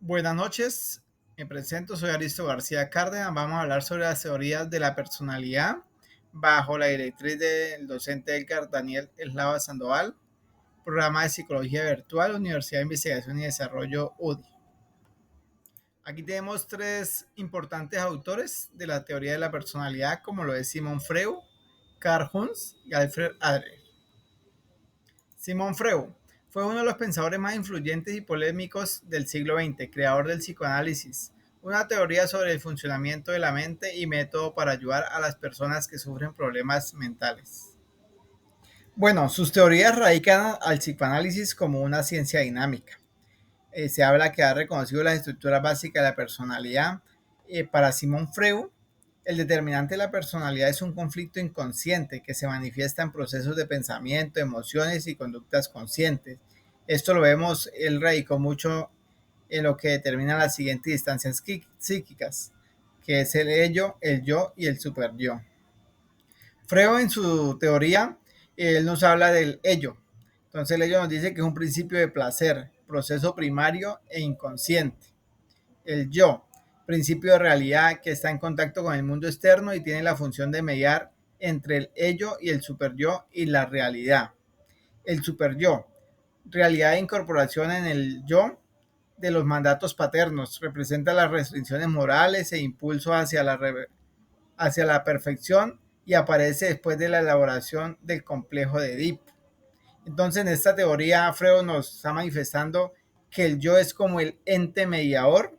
Buenas noches, me presento, soy Aristo García Cárdenas. Vamos a hablar sobre las teorías de la personalidad bajo la directriz del docente Edgar Daniel Eslava Sandoval, programa de Psicología Virtual, Universidad de Investigación y Desarrollo UDI. Aquí tenemos tres importantes autores de la teoría de la personalidad, como lo es Simon Freud, Carl Jung y Alfred Adler. Simon Freud fue uno de los pensadores más influyentes y polémicos del siglo XX, creador del psicoanálisis, una teoría sobre el funcionamiento de la mente y método para ayudar a las personas que sufren problemas mentales. Bueno, sus teorías radican al psicoanálisis como una ciencia dinámica. Se habla que ha reconocido las estructuras básicas de la personalidad. Para Simon Freud, el determinante de la personalidad es un conflicto inconsciente que se manifiesta en procesos de pensamiento, emociones y conductas conscientes. Esto lo vemos, él radicó mucho en lo que determina las siguientes distancias psíquicas, que es el ello, el yo y el superyo. Freud en su teoría, él nos habla del ello. Entonces el ello nos dice que es un principio de placer, proceso primario e inconsciente. El yo, principio de realidad que está en contacto con el mundo externo y tiene la función de mediar entre el ello y el superyo y la realidad. El superyo, realidad de incorporación en el yo de los mandatos paternos, representa las restricciones morales e impulso hacia la perfección y aparece después de la elaboración del complejo de Edipo. Entonces, en esta teoría, Freud nos está manifestando que el yo es como el ente mediador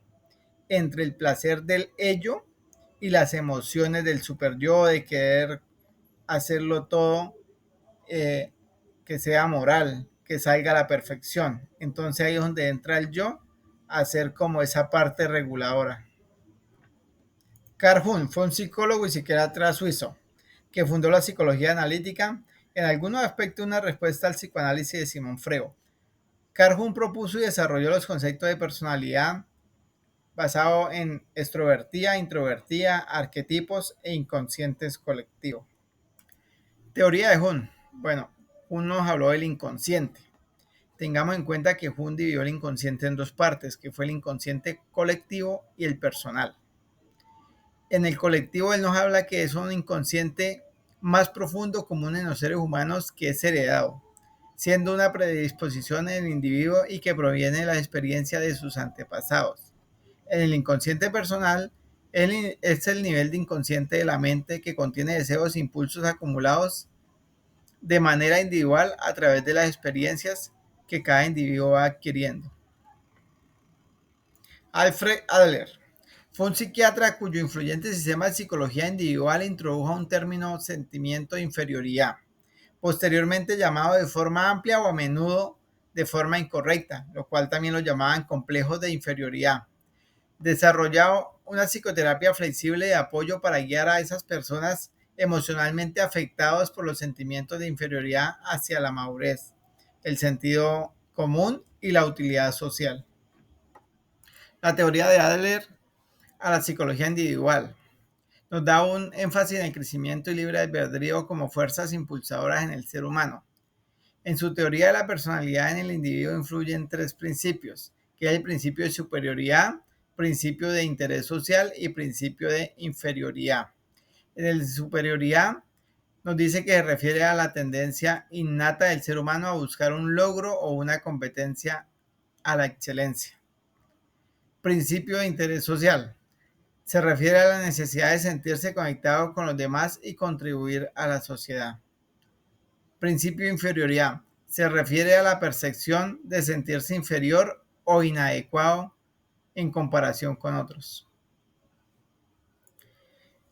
entre el placer del ello y las emociones del superyo de querer hacerlo todo, que sea moral, que salga a la perfección. Entonces ahí es donde entra el yo a ser como esa parte reguladora. Carl Jung fue un psicólogo y psiquiatra suizo que fundó la psicología analítica, en algunos aspectos una respuesta al psicoanálisis de Simon Freud. Carl Jung propuso y desarrolló los conceptos de personalidad basado en extrovertida, introvertida, arquetipos e inconscientes colectivos. Teoría de Jung. Bueno, Jung nos habló del inconsciente. Tengamos en cuenta que Jung dividió el inconsciente en dos partes, que fue el inconsciente colectivo y el personal. En el colectivo él nos habla que es un inconsciente más profundo común en los seres humanos que es heredado, siendo una predisposición en el individuo y que proviene de la experiencia de sus antepasados. En el inconsciente personal es el nivel de inconsciente de la mente que contiene deseos e impulsos acumulados de manera individual a través de las experiencias que cada individuo va adquiriendo. Alfred Adler fue un psiquiatra cuyo influyente sistema de psicología individual introdujo un término sentimiento de inferioridad, posteriormente llamado de forma amplia o a menudo de forma incorrecta, lo cual también lo llamaban complejos de inferioridad. Desarrolló una psicoterapia flexible de apoyo para guiar a esas personas emocionalmente afectadas por los sentimientos de inferioridad hacia la madurez, el sentido común y la utilidad social. La teoría de Adler a la psicología individual nos da un énfasis en el crecimiento y libre albedrío como fuerzas impulsadoras en el ser humano. En su teoría de la personalidad en el individuo influyen tres principios, que es el principio de superioridad, principio de interés social y principio de inferioridad. En el de superioridad nos dice que se refiere a la tendencia innata del ser humano a buscar un logro o una competencia a la excelencia. Principio de interés social. Se refiere a la necesidad de sentirse conectado con los demás y contribuir a la sociedad. Principio de inferioridad. Se refiere a la percepción de sentirse inferior o inadecuado en comparación con otros.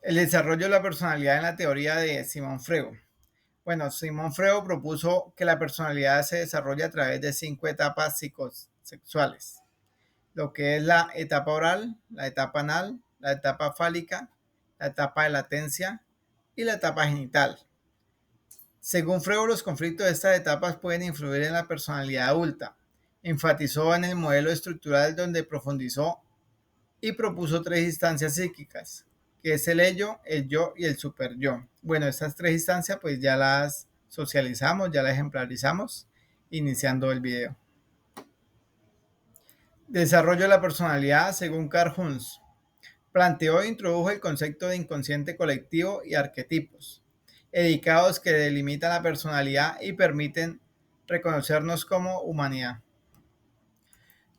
El desarrollo de la personalidad en la teoría de Simon Freud. Bueno, Simon Freud propuso que la personalidad se desarrolla a través de 5 etapas psicosexuales, lo que es la etapa oral, la etapa anal, la etapa fálica, la etapa de latencia y la etapa genital. Según Freud, los conflictos de estas etapas pueden influir en la personalidad adulta. Enfatizó en el modelo estructural donde profundizó y propuso tres instancias psíquicas, que es el ello, el yo y el superyo. Bueno, estas tres instancias pues ya las socializamos, ya las ejemplarizamos, iniciando el video. Desarrollo de la personalidad según Carl Jung. Planteó e introdujo el concepto de inconsciente colectivo y arquetipos, dedicados que delimitan la personalidad y permiten reconocernos como humanidad.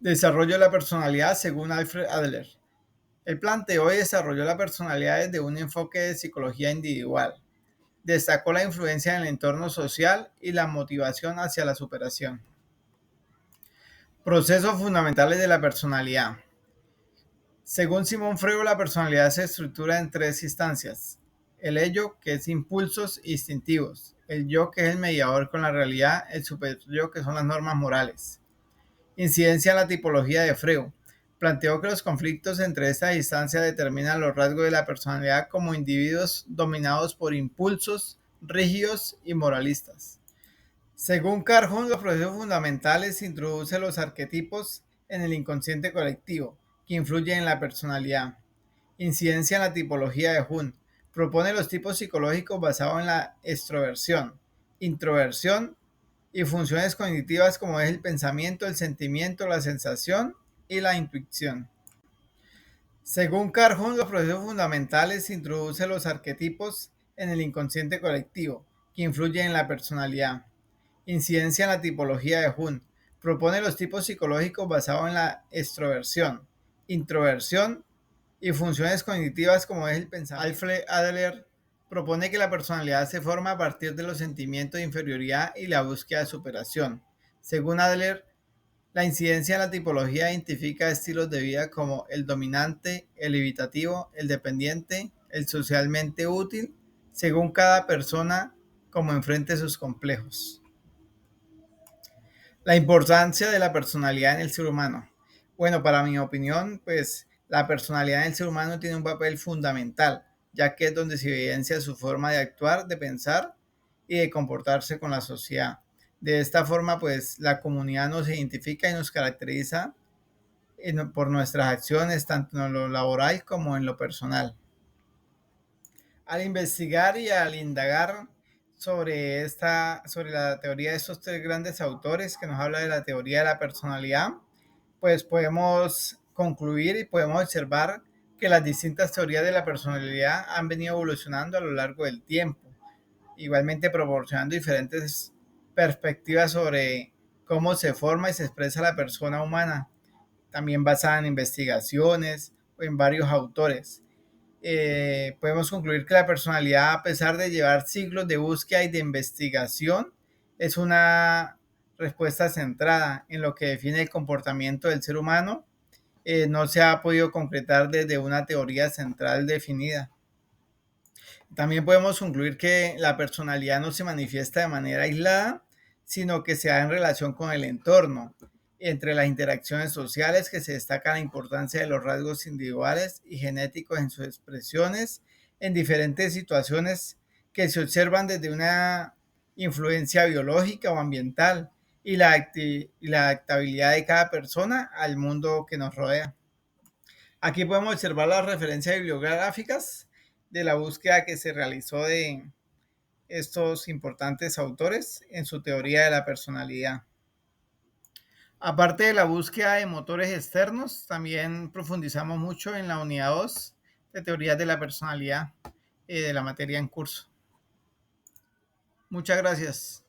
Desarrollo de la personalidad según Alfred Adler. Él planteó y desarrolló la personalidad desde un enfoque de psicología individual. Destacó la influencia en el entorno social y la motivación hacia la superación. Procesos fundamentales de la personalidad. Según Simón Freud, la personalidad se estructura en tres instancias. El ello, que es impulsos instintivos. El yo, que es el mediador con la realidad. El superyo, que son las normas morales. Incidencia en la tipología de Freud. Planteó que los conflictos entre estas instancias determinan los rasgos de la personalidad como individuos dominados por impulsos rígidos y moralistas. Según Carl Jung, los procesos fundamentales introducen los arquetipos en el inconsciente colectivo, que influyen en la personalidad. Incidencia en la tipología de Jung. Propone los tipos psicológicos basados en la extroversión, introversión y funciones cognitivas como es el pensamiento, el sentimiento, la sensación y la intuición. Según Carl Jung, los procesos fundamentales introducen los arquetipos en el inconsciente colectivo, que influyen en la personalidad. Incidencia en la tipología de Jung. Propone los tipos psicológicos basados en la extroversión, introversión y funciones cognitivas como es el pensamiento. Alfred Adler propone que la personalidad se forma a partir de los sentimientos de inferioridad y la búsqueda de superación. Según Adler, la incidencia en la tipología identifica estilos de vida como el dominante, el evitativo, el dependiente, el socialmente útil, según cada persona como enfrente sus complejos. La importancia de la personalidad en el ser humano. Bueno, para mi opinión, pues la personalidad en el ser humano tiene un papel fundamental, ya que es donde se evidencia su forma de actuar, de pensar y de comportarse con la sociedad. De esta forma, pues la comunidad nos identifica y nos caracteriza por nuestras acciones, tanto en lo laboral como en lo personal. Al investigar y al indagar sobre la teoría de estos tres grandes autores que nos habla de la teoría de la personalidad, pues podemos concluir y podemos observar que las distintas teorías de la personalidad han venido evolucionando a lo largo del tiempo, igualmente proporcionando diferentes perspectivas sobre cómo se forma y se expresa la persona humana, también basada en investigaciones o en varios autores. Podemos concluir que la personalidad, a pesar de llevar siglos de búsqueda y de investigación, es una respuesta centrada en lo que define el comportamiento del ser humano. No se ha podido concretar desde una teoría central definida. También podemos concluir que la personalidad no se manifiesta de manera aislada, sino que se da en relación con el entorno. Entre las interacciones sociales que se destaca la importancia de los rasgos individuales y genéticos en sus expresiones en diferentes situaciones que se observan desde una influencia biológica o ambiental y la adaptabilidad de cada persona al mundo que nos rodea. Aquí podemos observar las referencias bibliográficas de la búsqueda que se realizó de estos importantes autores en su teoría de la personalidad. Aparte de la búsqueda de motores externos, también profundizamos mucho en la unidad 2 de teorías de la personalidad de la materia en curso. Muchas gracias.